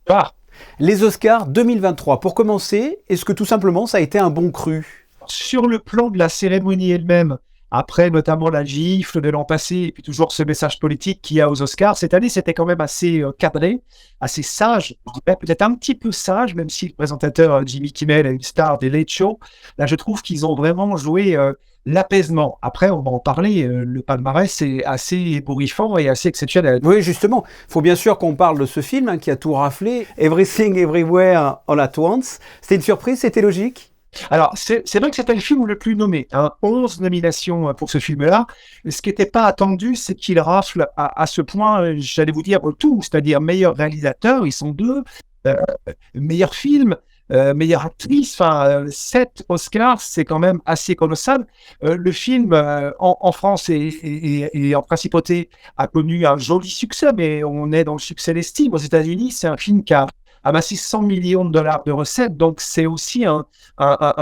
Ah, Les Oscars 2023. Pour commencer, est-ce que tout simplement ça a été un bon cru? sur le plan de la cérémonie elle-même, après notamment la gifle de l'an passé, et puis toujours ce message politique qu'il y a aux Oscars, cette année c'était quand même assez cadré, assez sage, je dirais peut-être un petit peu sage, même si le présentateur Jimmy Kimmel est une star des Late Show. Là, je trouve qu'ils ont vraiment joué l'apaisement. Après, on va en parler, le palmarès est assez ébouriffant et assez exceptionnel. Oui, justement, il faut bien sûr qu'on parle de ce film qui a tout raflé, Everything Everywhere All at Once. C'était une surprise, c'était logique? Alors, c'est vrai que c'est le film le plus nommé, hein, 11 nominations pour ce film-là. Ce qui n'était pas attendu, c'est qu'il rafle à ce point, j'allais vous dire, tout, c'est-à-dire meilleur réalisateur, ils sont deux, euh, meilleur film, meilleure actrice, enfin, 7 Oscars, c'est quand même assez colossal. Le film, en France et en principauté, a connu un joli succès, mais on est dans le succès d'estime. Aux États-Unis, c'est un film qui a amassé 100 millions de dollars de recettes, donc c'est aussi un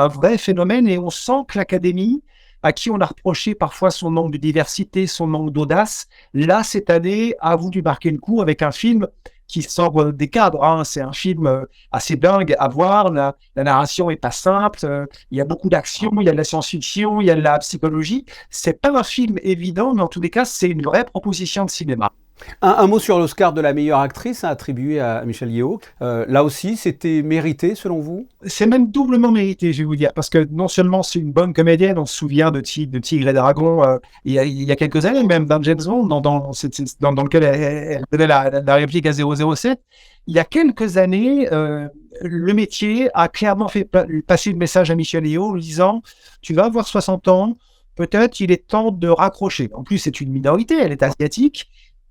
vrai phénomène, et on sent que l'Académie, à qui on a reproché parfois son manque de diversité, son manque d'audace, là, cette année, a voulu marquer le coup avec un film qui sort des cadres, hein. C'est un film assez dingue à voir, la narration est pas simple, il y a beaucoup d'action, il y a de la science-fiction, il y a de la psychologie. C'est pas un film évident, mais en tous les cas, c'est une vraie proposition de cinéma. Un mot sur l'Oscar de la meilleure actrice attribué à Michelle Yeoh. Là aussi, c'était mérité selon vous? C'est même doublement mérité, je vais vous dire, parce que non seulement c'est une bonne comédienne, on se souvient de Tigre et Dragon il y a quelques années, même dans James Bond, dans lequel elle donnait la réplique à 007. Il y a quelques années, le métier a clairement fait passer le message à Michelle Yeoh en lui disant: tu vas avoir 60 ans, peut-être il est temps de raccrocher. En plus, c'est une minorité, elle est asiatique.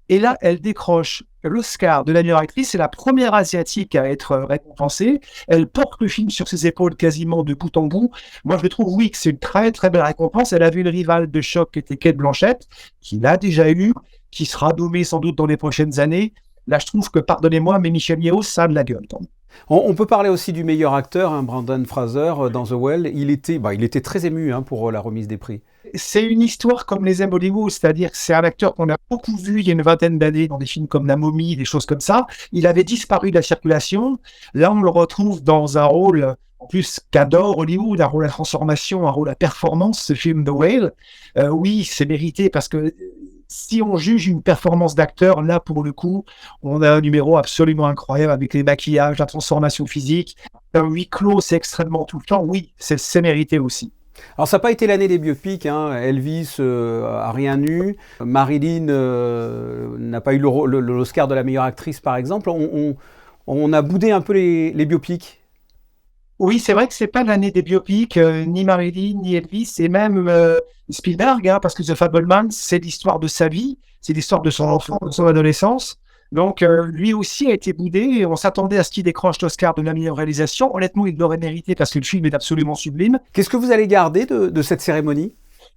Et là, elle décroche l'Oscar de la meilleure actrice. C'est la première asiatique à être récompensée. Elle porte le film sur ses épaules quasiment de bout en bout. Moi, je trouve, oui, que c'est une très, très belle récompense. Elle a vu le rival de choc qui était Cate Blanchett, qui l'a déjà eu, qui sera nommé sans doute dans les prochaines années. Là, je trouve que, pardonnez-moi, mais Michel Yeoh, ça a de la gueule. On peut parler aussi du meilleur acteur, Brandon Fraser, dans The Well. Il était très ému pour la remise des prix. C'est une histoire comme les aime Hollywood, c'est-à-dire que c'est un acteur qu'on a beaucoup vu il y a une vingtaine d'années dans des films comme La Momie, des choses comme ça. Il avait disparu de la circulation. Là, on le retrouve dans un rôle, en plus, qu'adore Hollywood, un rôle à transformation, un rôle à performance, ce film The Whale. Oui, c'est mérité parce que si on juge une performance d'acteur, là, pour le coup, on a un numéro absolument incroyable avec les maquillages, la transformation physique. Un huis clos, c'est extrêmement touchant. Oui, c'est mérité aussi. Alors ça n'a pas été l'année des biopics, Elvis a rien eu, Marilyn n'a pas eu l'Oscar de la meilleure actrice par exemple. On a boudé un peu les biopics. Oui, c'est vrai que c'est pas l'année des biopics, ni Marilyn, ni Elvis, et même Spielberg, hein, parce que The Fabelmans, c'est l'histoire de sa vie, c'est l'histoire de son enfant, de son adolescence. Donc, lui aussi a été boudé, et on s'attendait à ce qu'il décroche l'Oscar de la meilleure réalisation. Honnêtement, il l'aurait mérité parce que le film est absolument sublime. Qu'est-ce que vous allez garder de cette cérémonie?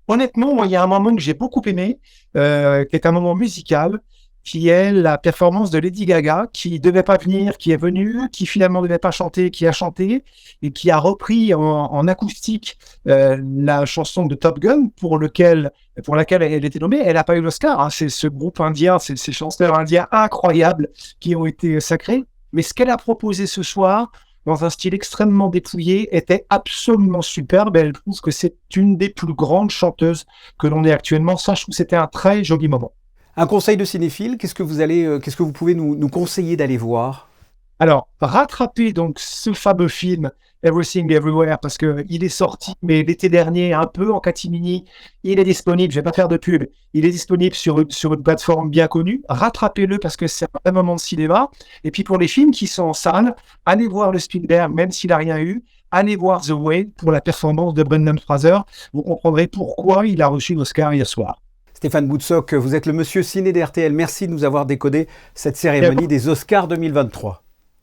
Honnêtement, moi, il y a un moment que j'ai beaucoup aimé, qui est un moment musical, qui est la performance de Lady Gaga, qui devait pas venir, qui est venue, qui finalement devait pas chanter, qui a chanté, et qui a repris en acoustique la chanson de Top Gun pour laquelle elle était nommée. Elle n'a pas eu l'Oscar, hein. C'est ce groupe indien, ces chanteurs indiens incroyables qui ont été sacrés. Mais ce qu'elle a proposé ce soir, dans un style extrêmement dépouillé, était absolument superbe. Elle trouve que c'est une des plus grandes chanteuses que l'on ait actuellement. Ça, je trouve que c'était un très joli moment. Un conseil de cinéphile, qu'est-ce que vous pouvez nous conseiller d'aller voir? Alors, rattraper donc ce fameux film Everything Everywhere, parce qu'il est sorti, mais l'été dernier, un peu en catimini. Il est disponible, je vais pas faire de pub, il est disponible sur une plateforme bien connue. Rattrapez-le parce que c'est un moment de cinéma. Et puis pour les films qui sont en salle, allez voir le Spielberg, même s'il n'a rien eu. Allez voir The Way pour la performance de Brendan Fraser. Vous comprendrez pourquoi il a reçu l'Oscar hier soir. Stéphane Boutsock, vous êtes le monsieur ciné d'RTL. Merci de nous avoir décodé cette cérémonie des Oscars 2023.